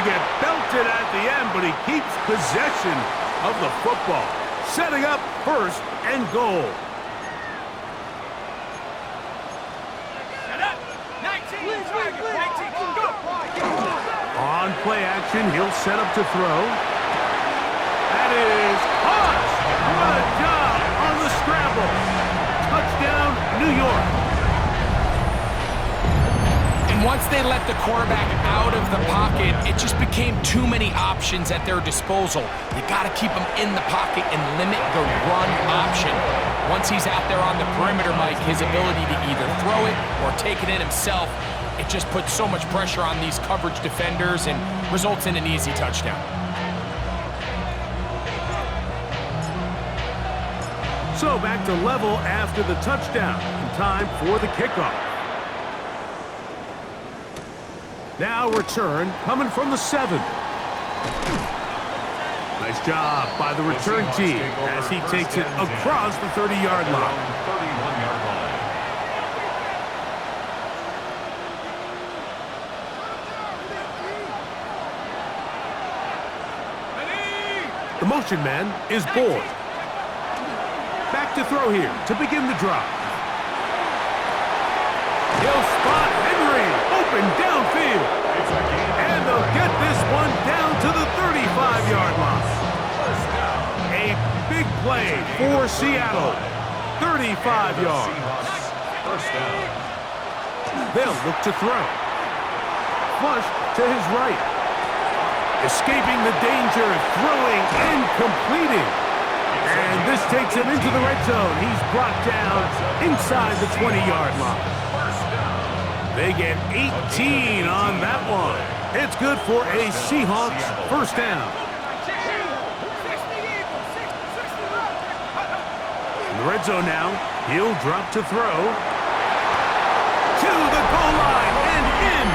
get belted at the end, but he keeps possession of the football, setting up first and goal. On play action, he'll set up to throw. That is caught. What a job on the scramble. Touchdown, New York. And once they let the quarterback out of the pocket, it just became too many options at their disposal. You got to keep him in the pocket and limit the run option. Once he's out there on the perimeter, Mike, his ability to either throw it or take it in himself, it just puts so much pressure on these coverage defenders and results in an easy touchdown. So back to level after the touchdown. And time for the kickoff. Now return coming from the 7. Nice job by the return team as he takes it across the 30-yard line. The motion man is Boyd. Back to throw here to begin the drive. He'll spot Henry open downfield. And they'll get this one down to the 35-yard line. A big play for Seattle. 35 yards. They'll look to throw. Flush to his right. Escaping the danger, throwing and completing. And this takes him into the red zone. He's brought down inside the 20-yard line. They get 18 on that one. It's good for a Seahawks first down. In the red zone now, he'll drop to throw. To the goal line and in.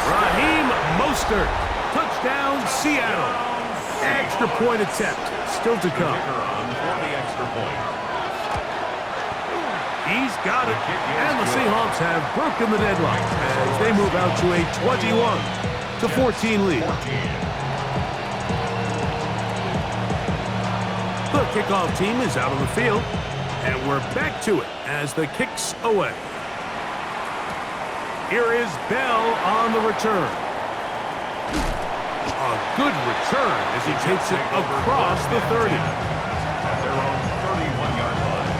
Raheem Mostert. Touchdown, Seattle. Extra point attempt still to come. He's got it. And the Seahawks have broken the deadlock as they move out to a 21-14 lead. The kickoff team is out on the field. And we're back to it as the kick's away. Here is Bell on the return. A good return as he takes it across the 30. At their own 31-yard line.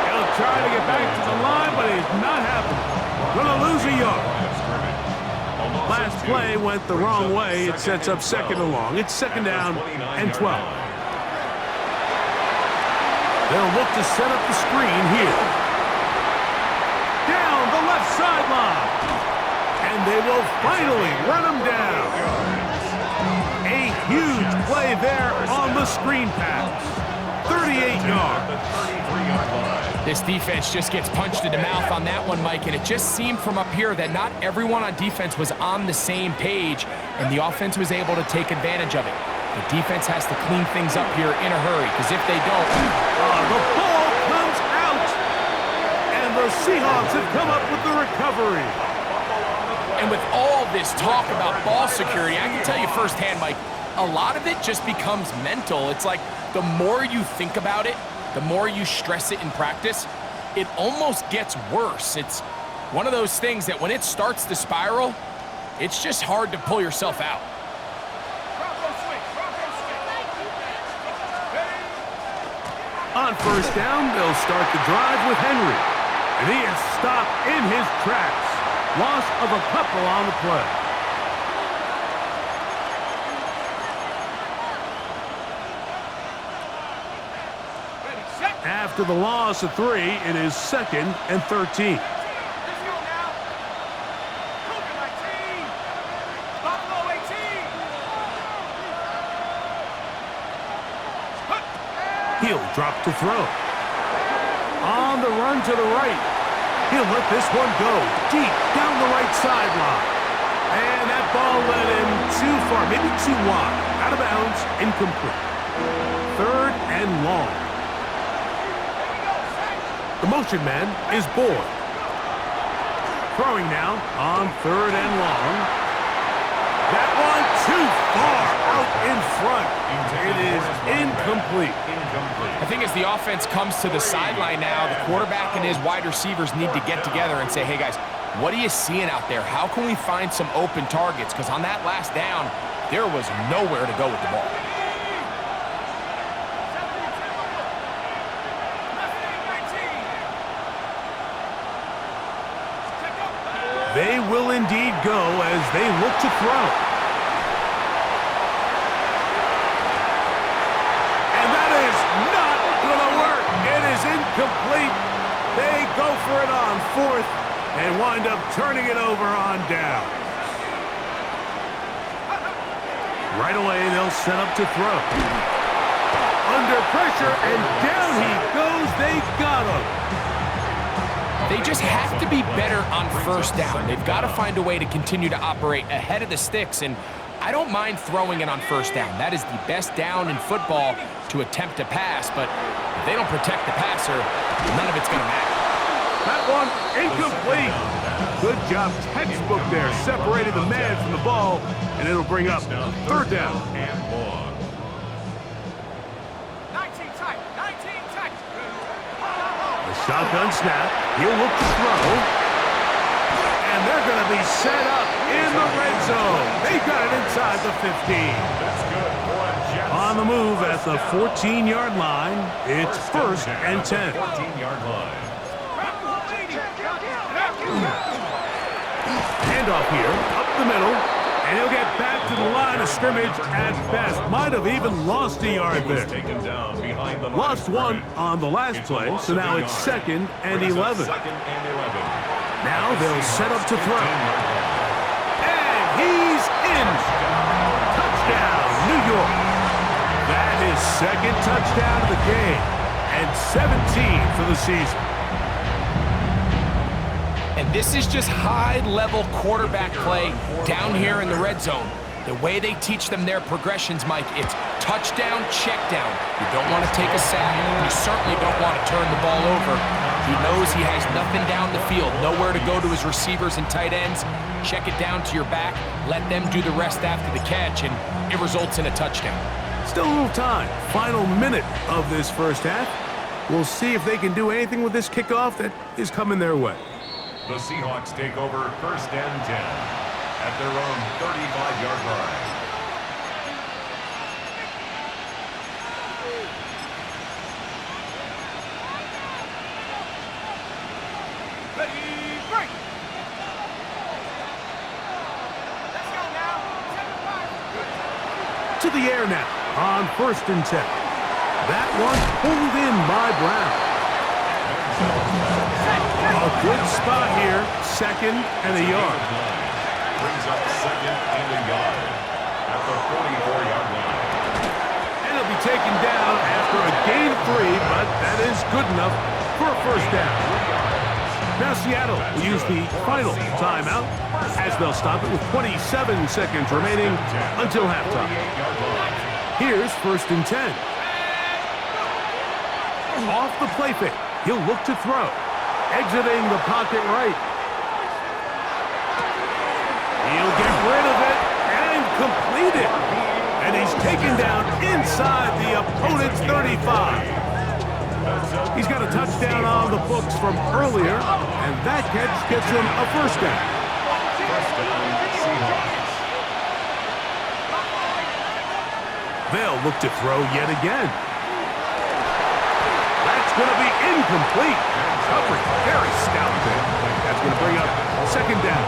He'll try to get back to the line, but he's not happening. Gonna lose a yard. Last play went the wrong way. It sets up second and long. It's second down and 12. They'll look to set up the screen here. Down the left sideline. And they will finally run him down. A huge play there on the screen pass. 38 yards. This defense just gets punched in the mouth on that one, Mike, and it just seemed from up here that not everyone on defense was on the same page, and the offense was able to take advantage of it. The defense has to clean things up here in a hurry, because if they don't... the ball comes out, and the Seahawks have come up with the recovery. And with all this talk about ball security, I can tell you firsthand, Mike, a lot of it just becomes mental. It's like the more you think about it, the more you stress it in practice, it almost gets worse. It's one of those things that when it starts to spiral, it's just hard to pull yourself out. On first down, they'll start the drive with Henry. And he is stopped in his tracks. Loss of a couple on the play. After the loss of 3, it is second and 13. He'll drop to throw. On the run to the right. He'll let this one go deep down the right sideline. And that ball led him too far, maybe too wide. Out of bounds, incomplete. 3rd and long. The motion man is Boyd. Throwing now on 3rd and long. That one too far out in front. It is incomplete. I think as the offense comes to the sideline now, the quarterback and his wide receivers need to get together and say, hey guys, what are you seeing out there? How can we find some open targets? Because on that last down, there was nowhere to go with the ball. They will indeed go as they look to throw. And that is not going to work. It is incomplete. They go for it on 4th and wind up turning it over on down. Right away, they'll set up to throw. Under pressure, and down he goes. They got him. They just have to be better on 1st down. They've got to find a way to continue to operate ahead of the sticks, and I don't mind throwing it on 1st down. That is the best down in football to attempt to pass, but if they don't protect the passer, none of it's going to matter. That one incomplete. Good job, textbook there, separating the man from the ball, and it'll bring up 3rd down. And long. 19 tight, 19 tight. Shotgun snap. He'll look to throw. And they're going to be set up in the red zone. They got it inside the 15. That's good for Jets. On the move at the 14-yard line, it's 1st and 10. 14-yard line. Handoff here, up the middle, and he'll get back to the line of scrimmage at best. Might have even lost a yard He was there. taken down behind the line Lost of one scrimmage. on the last It's a play, loss so of now a it's yard. 2nd and Brings up 11. 2nd and 11. Now they'll set up to throw. 10-yard line. And he's in. Touchdown, New York. That is 2nd touchdown of the game and 17 for the season. And this is just high-level quarterback play down here in the red zone. The way they teach them their progressions, Mike, it's touchdown, check down. You don't want to take a sack. You certainly don't want to turn the ball over. He knows he has nothing down the field, nowhere to go to his receivers and tight ends. Check it down to your back, let them do the rest after the catch, and it results in a touchdown. Still a little time. Final minute of this first half. We'll see if they can do anything with this kickoff that is coming their way. The Seahawks take over 1st and 10 at their own 35-yard line. Ready, break. Let's go now. 7-5. To the air now on 1st and 10. That one pulled in by Brown. A good spot here, 2nd and a yard. Brings up 2nd and a yard at the 44-yard line. And he'll be taken down after a gain of 3, but that is good enough for a 1st down. Now Seattle will use the final timeout as they'll stop it with 27 seconds remaining until halftime. 48-yard line. Here's 1st and 10. Off the play fake. He'll look to throw. Exiting the pocket right. He'll get rid of it and complete it. And he's taken down inside the opponent's 35. He's got a touchdown on the books from earlier, and that catch gets him a 1st down. 1st down, Seahawks. They'll look to throw yet again. That's going to be incomplete. Coverage very stout there. That's going to bring up 2nd down.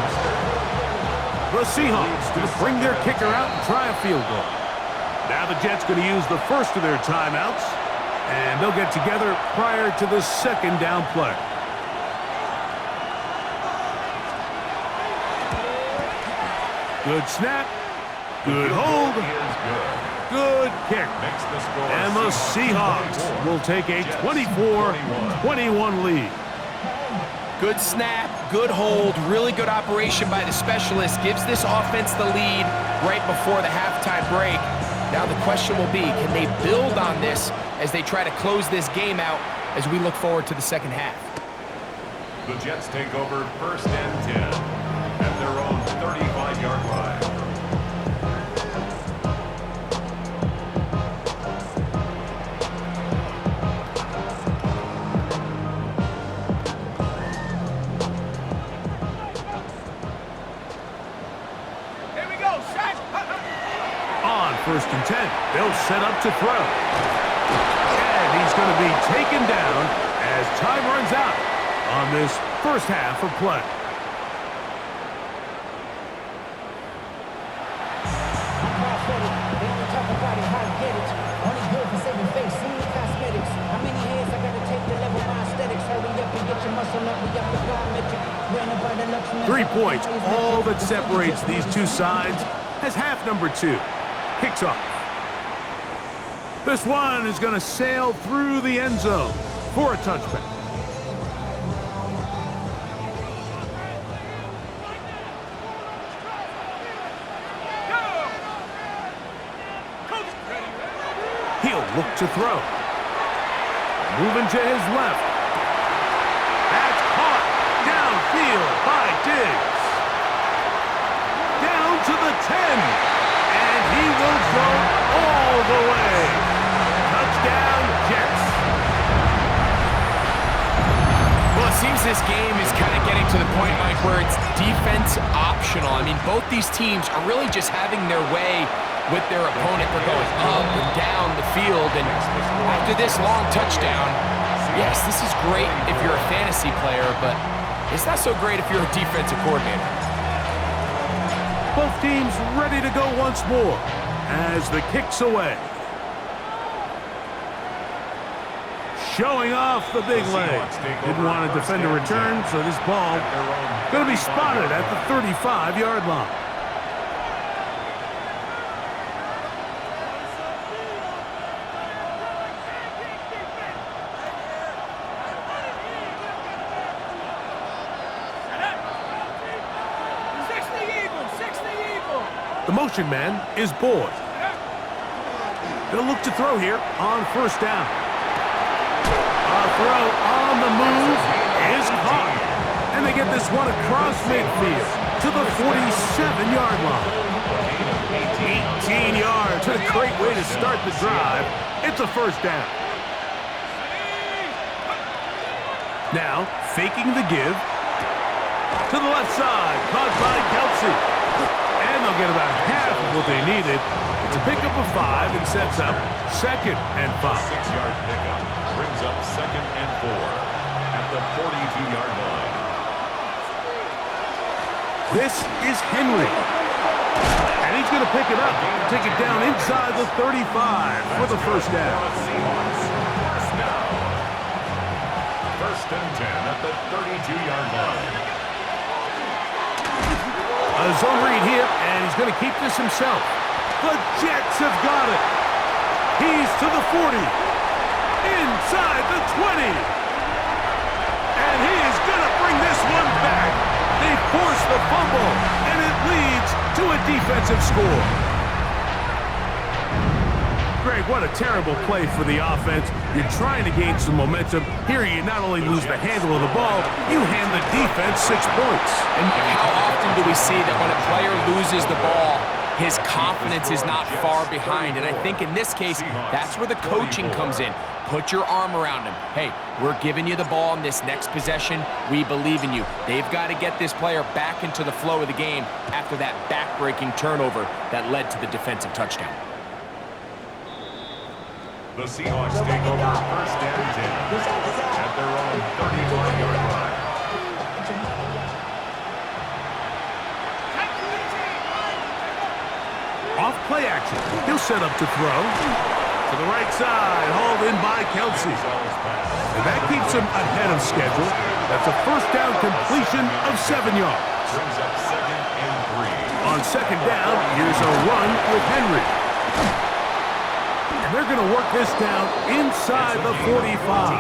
The Seahawks going to bring their kicker out and try a field goal. Now the Jets going to use the first of their timeouts, and they'll get together prior to the 2nd down play. Good snap. Good hold. Is good. Good kick. Makes the score And the Seahawks will take a 24-21 lead. Good snap, good hold, really good operation by the specialist. Gives this offense the lead right before the halftime break. Now the question will be, can they build on this as they try to close this game out as we look forward to the second half? The Jets take over 1st and 10 at their own 35-yard line. Here we go, set. 1st and 10. They'll set up to throw. And he's going to be taken down as time runs out on this first half of play. Points, all that separates these two sides as half number 2 kicks off. This one is going to sail through the end zone for a touchback. He'll look to throw. Moving to his left. That's caught downfield by Diggs. Down to the 10. And he will go all the way. Touchdown, Jets. Well, it seems this game is kind of getting to the point, Mike, where it's defense optional. I mean, both these teams are really just having their way with their opponent. They're going up and down the field. And after this long touchdown, yes, this is great if you're a fantasy player, but it's not so great if you're a defensive coordinator. Both teams ready to go once more as the kick's away. Showing off the big leg. Didn't want to defend a return, so this ball going to be spotted at the 35-yard line. The motion man is Boyd. They'll look to throw here on 1st down. A throw on the move is caught. And they get this one across midfield to the 47-yard line. 18 yards. A great way to start the drive. It's a 1st down. Now, faking the give. To the left side. Caught by Kelsey. And they'll get about half of what they needed. It's a pickup of 5 and sets up 2nd and 5. 6-yard pickup brings up 2nd and 4 at the 42-yard line. This is Henry. And he's going to pick it up. Take it down inside the 35 for the 1st down. Seahawks, 1st down. 1st and 10 at the 32-yard line. A zone read here, and he's going to keep this himself. The Jets have got it. He's to the 40. Inside the 20. And he is going to bring this one back. They force the fumble, and it leads to a defensive score. Greg, what a terrible play for the offense. You're trying to gain some momentum. Here you not only lose the handle of the ball, you hand the defense 6 points. And how often do we see that when a player loses the ball, his confidence is not far behind? And I think in this case, that's where the coaching comes in. Put your arm around him. Hey, we're giving you the ball in this next possession. We believe in you. They've got to get this player back into the flow of the game after that back-breaking turnover that led to the defensive touchdown. The Seahawks take over 1st and 10 at their own 35-yard line. Off play action. He'll set up to throw. To the right side, hauled in by Kelsey. And that keeps him ahead of schedule. That's a 1st down completion of 7 yards. Brings up 2nd and 3. On 2nd down, here's a run with Henry. And they're going to work this down inside the 45.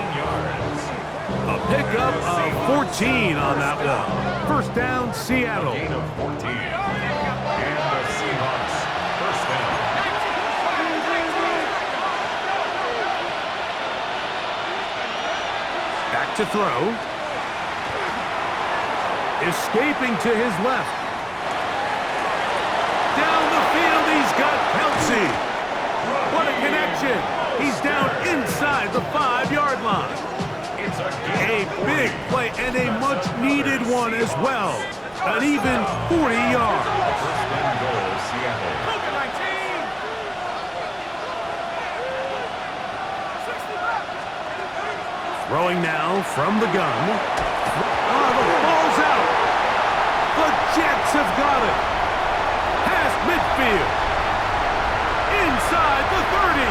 A pickup of 14 on that one. 1st down, Seattle. Gain of 14. And the Seahawks 1st down. to throw. Escaping to his left. Down the field, he's got Kelsey. What a connection. He's down inside the 5-yard line. A big play and a much-needed one as well. An even 40 yards. First and goal, Seattle. Look at 19. 60 back. Throwing now from the gun. Oh, the ball's out. The Jets have got it. Past midfield. Inside the 30.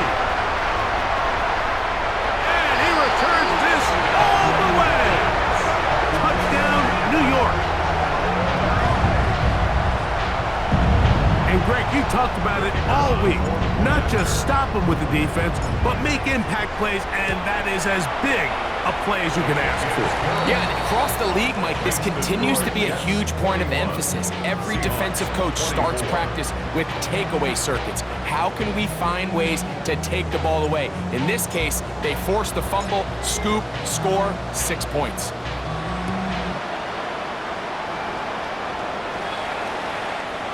And he returns this all the way. Touchdown, New York. And Greg, you talked about it all week. Not just stop them with the defense, but make impact plays, and that is as big a play as you can ask for. Yeah, and across the league, Mike, this continues to be a huge point of emphasis. Every defensive coach starts practice with takeaway circuits. How can we find ways to take the ball away? In this case, they forced the fumble, scoop, score, 6 points.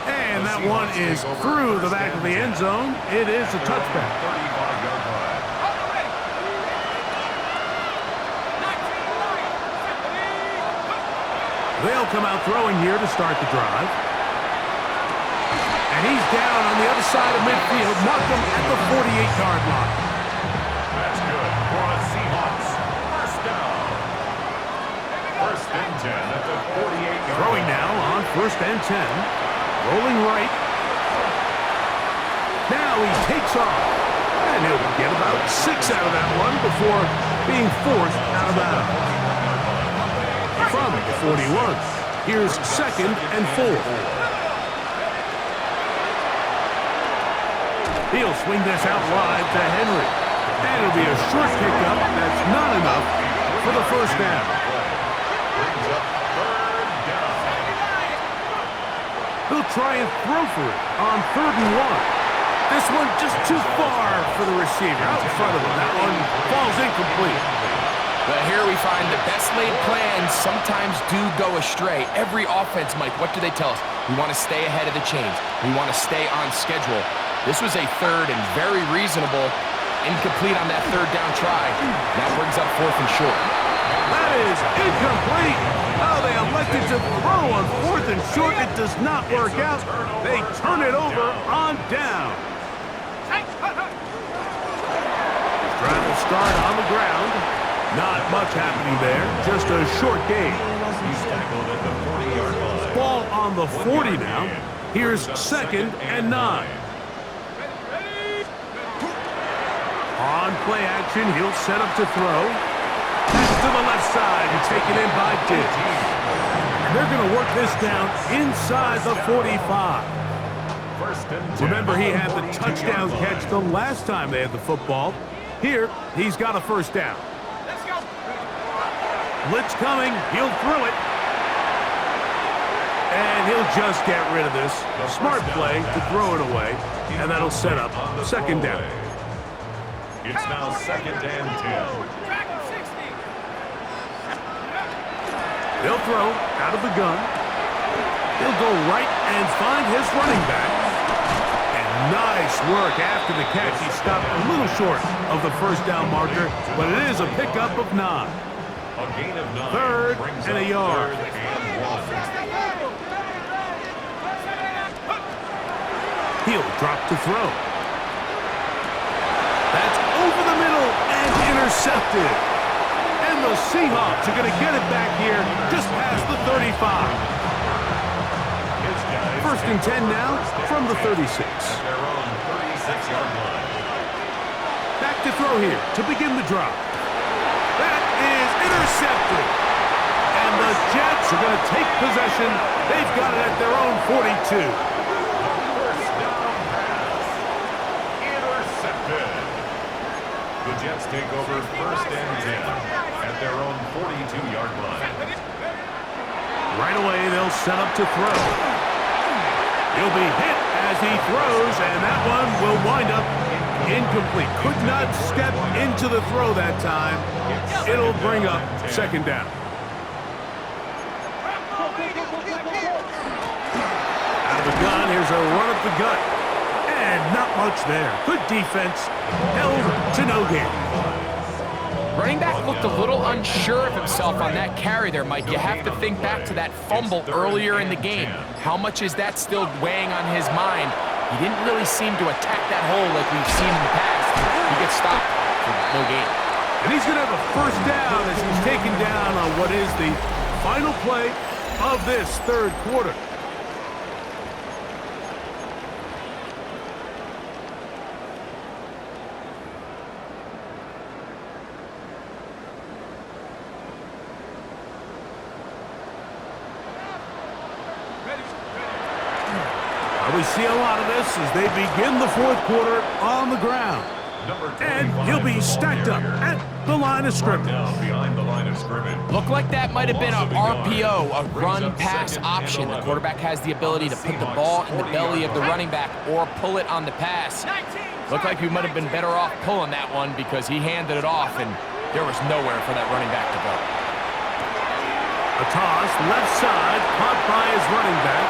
And that one is through the back of the end zone. It is a touchback. 35-yard line. On the way. 19. They'll come out throwing here to start the drive. And he's down on the other side of midfield. Mark him at the 48-yard line. That's good for the Seahawks. First down. First and 10 at the 48-yard Throwing line. now on first and 10. Rolling right. Now he takes off. And he'll get about 6 out of that one before being forced out of bounds. From the 41, here's second and 4. He'll swing this out wide to Henry. And it'll be a short pickup that's not enough for the first down. Brings up third down. He'll try and throw for it on 3rd and 1. This one just too far for the receiver. Out in front of him. That one falls incomplete. But here we find the best laid plans sometimes do go astray. Every offense, Mike, what do they tell us? We want to stay ahead of the chains. We want to stay on schedule. This was a third and very reasonable incomplete on that 3rd down try. That brings up 4th and short. That is incomplete. Oh, they elected to throw on 4th and short. It does not work out. They turn it over on down. Drive will start on the ground. Not much happening there. Just a short gain. He's tackled at the 40-yard line. Ball on the 40 now. Here's second and 9. On play action, he'll set up to throw. Pass to the left side and taken in by Diggs. And they're going to work this down inside the 45. First and 10. Remember, he had the touchdown catch the last time they had the football. Here, he's got a first down. Let's go. Blitz coming. He'll throw it. And he'll just get rid of this. Smart play to throw it away. And that'll set up second down. It's now second and 10. Track him 60. He'll throw out of the gun. He'll go right and find his running back. And nice work after the catch. He stopped a little short of the first down marker, but it is a pickup of 9. A gain of 9. Third brings and a up yard. 3rd and 1. He'll drop to throw. That's over the middle and intercepted. And the Seahawks are going to get it back here just past the 35. First and 10 now from the 36. At their own 36-yard line. Back to throw here to begin the drive. That is intercepted. And the Jets are going to take possession. They've got it at their own 42. First down pass. Intercepted. The Jets take over first and 10 at their own 42-yard line. Right away, they'll set up to throw. He'll be hit as he throws, and that one will wind up Incomplete. Could not step into the throw that time. It'll bring up second down. Out of the gun, here's a run at the gut. And not much there. Good defense. Held to no gain. Running back looked a little unsure of himself on that carry there, Mike. You have to think back to that fumble earlier in the game. How much is that still weighing on his mind? He didn't really seem to attack that hole like we've seen in the past. He gets stopped for no gain. And he's going to have a first down as he's taken down on what is the final play of this third quarter. We see a lot of this as they begin the fourth quarter on the ground. And he'll be stacked up at the line of scrimmage. Behind the line of scrimmage. Looked like that might have been a RPO, a run-pass option. The quarterback has the ability to put the ball in the belly of the running back or pull it on the pass. Looked like we might have been better off pulling that one because he handed it off and there was nowhere for that running back to go. A toss, left side, caught by his running back.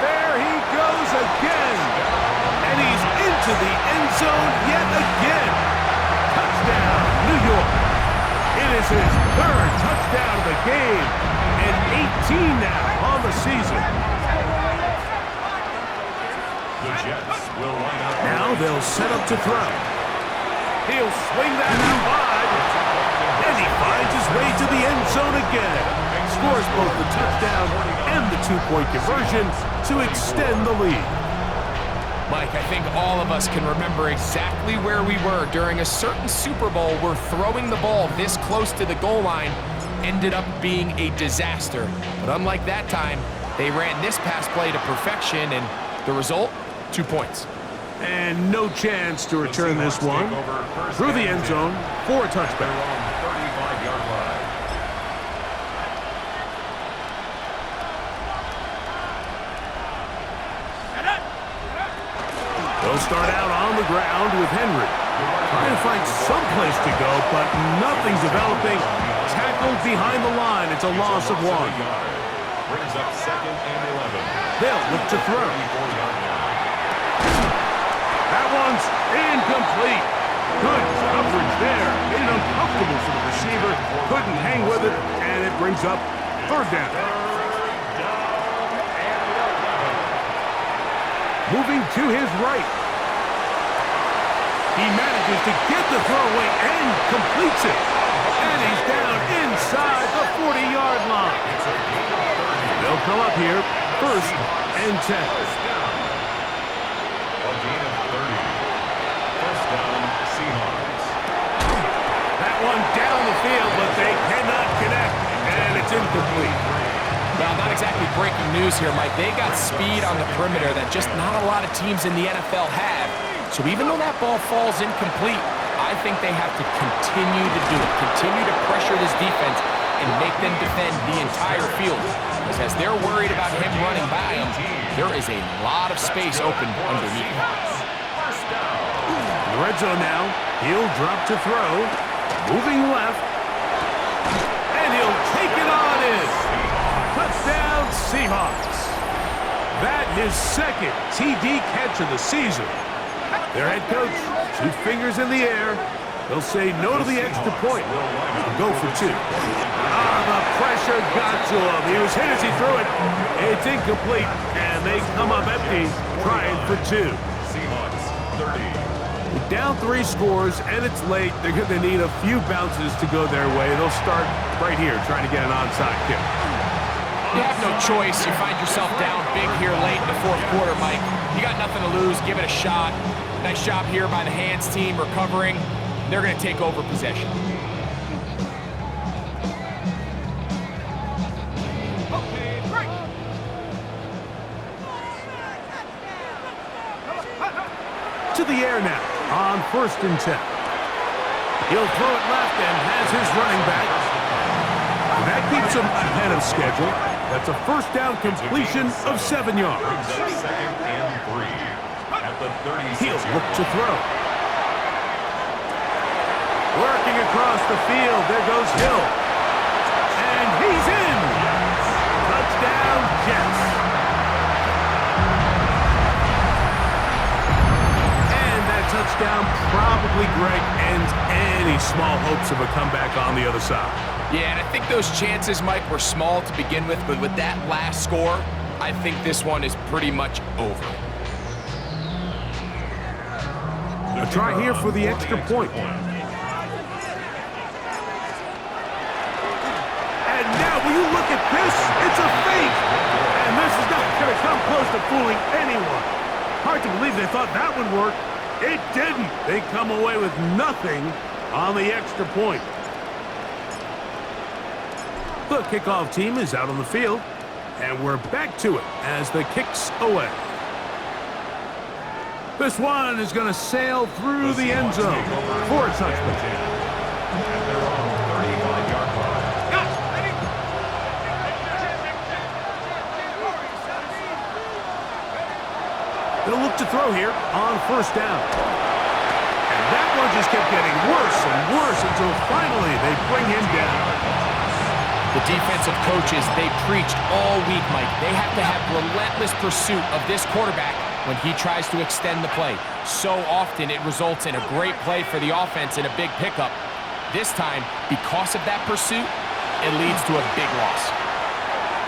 There he goes again. And he's into the end zone yet again. Touchdown, New York. It is his third touchdown of the game. And 18 now on the season. The Jets will line up. Now they'll set up to throw. He'll swing that out wide. And he finds his way to the end zone again. Scores both the touchdown and the two-point conversion to extend the lead. Mike, I think all of us can remember exactly where we were during a certain Super Bowl where throwing the ball this close to the goal line ended up being a disaster. But unlike that time, they ran this pass play to perfection, and the result, 2 points. And no chance to return this one through the end zone for a touchback. 35-yard line. They'll start out on the ground with Henry. Trying to find some place to go, but nothing's developing. Tackled behind the line. It's a loss of one. Brings up second and 11. They'll look to throw. That one's incomplete. Good coverage there. Made it uncomfortable for the receiver. Couldn't hang with it, and it brings up third down. Moving to his right. He manages to get the throw away and completes it. And he's down inside the 40-yard line. They'll come up here, first and 10. A gain of 30. First down, Seahawks. That one down the field, but they cannot connect, and it's incomplete. Well, not exactly breaking news here, Mike. They got speed on the perimeter that just not a lot of teams in the NFL have. So even though that ball falls incomplete, I think they have to continue to do it, continue to pressure this defense and make them defend the entire field. Because as they're worried about him running by them, there is a lot of space open underneath. In the red zone now, he'll drop to throw, moving left, and he'll take it on in. Touchdown, Seahawks. That his second TD catch of the season. Their head coach, 2 fingers in the air. He'll say no to the extra point and go for 2. The pressure got to him. He was hit as he threw it. It's incomplete, and they come up empty, trying for 2. Seahawks, 30. Down 3 scores, and it's late. They're going to need a few bounces to go their way. They'll start right here, trying to get an onside kick. You have no choice. You find yourself down big here late in the fourth quarter, Mike. You got nothing to lose. Give it a shot. Nice job here by the hands team recovering. They're going to take over possession. To the air now on first and 10. He'll throw it left and has his running back. And that keeps him ahead of schedule. That's a first down completion of 7 yards. Second and 3. At the 36. He'll look to throw. Working across the field. There goes Hill. And he's in. Touchdown, Jets. And that touchdown probably, Greg, ends any small hopes of a comeback on the other side. Yeah, and I think those chances, Mike, were small to begin with, but with that last score, I think this one is pretty much over. A try here for the extra point. And now, will you look at this? It's a fake. And this is not going to come close to fooling anyone. Hard to believe they thought that would work. It didn't. They come away with nothing on the extra point. The kickoff team is out on the field, and we're back to it as the kick's away. This one is going to sail through the end zone for a touchdown. At their own 35-yard line. They'll look to throw here on first down. And that one just kept getting worse and worse until finally they bring him down. The defensive coaches, they preached all week, Mike. They have to have relentless pursuit of this quarterback when he tries to extend the play. So often it results in a great play for the offense and a big pickup. This time, because of that pursuit, it leads to a big loss.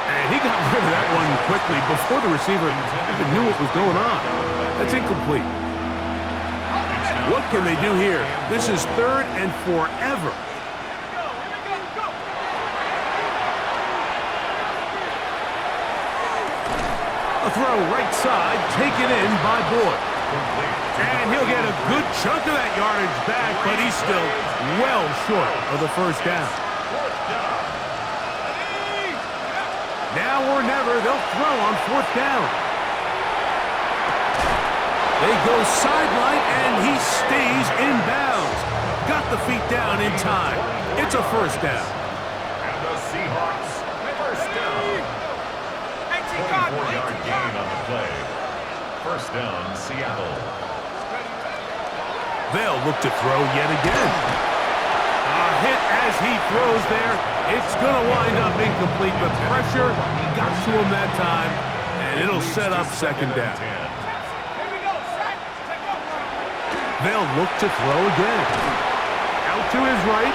And he got rid of that one quickly before the receiver even knew what was going on. That's incomplete. What can they do here? This is 3rd and forever. A throw right side, taken in by Boyd. And he'll get a good chunk of that yardage back, but he's still well short of the first down. Now or never, they'll throw on 4th down. They go sideline, and he stays in bounds. Got the feet down in time. It's a first down. And the Seahawks, first down. 24-yard gain on the play. First down, Seattle. They'll look to throw yet again. A hit as he throws there. It's going to wind up incomplete, but pressure got to him that time, and it'll set up second down. They'll look to throw again. Out to his right.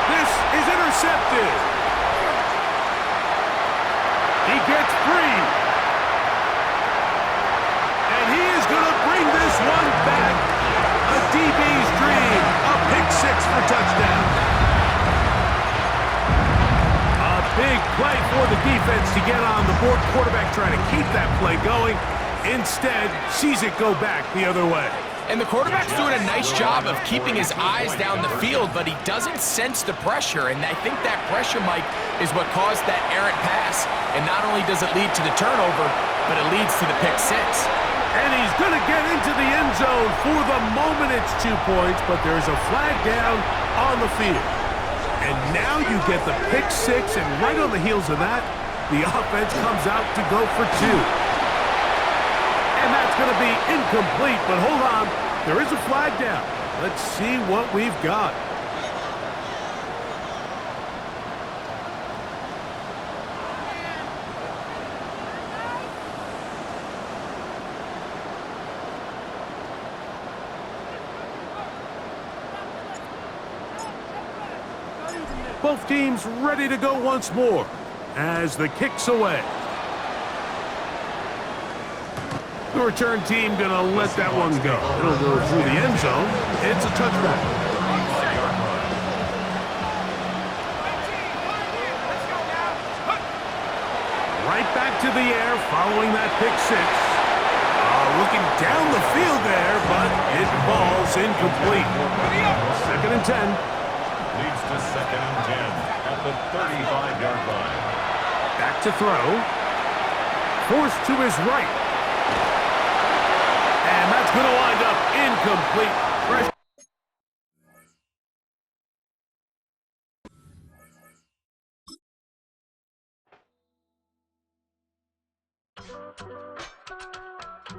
This is intercepted. He gets free. And he is going to bring this one back. A DB's dream. A pick 6 for touchdown. A big play for the defense to get on the board. Quarterback trying to keep that play going. Instead, sees it go back the other way. And the quarterback's doing a nice job of keeping his eyes down the field, but he doesn't sense the pressure. And I think that pressure, Mike, is what caused that errant pass. And not only does it lead to the turnover, but it leads to the pick 6. And he's going to get into the end zone. For the moment, it's 2 points, but there's a flag down on the field. And now you get the pick 6, and right on the heels of that, the offense comes out to go for 2. And that's going to be incomplete, but hold on. There is a flag down. Let's see what we've got. Both teams ready to go once more as the kick's away. The return team going to let that one go. It'll go through the end zone. It's a touchback. Right back to the air following that pick 6. Looking down the field there, but it falls incomplete. 2nd and 10. Leads to 2nd and 10 at the 35-yard line. Back to throw. Forced to his right. And that's going to wind up incomplete.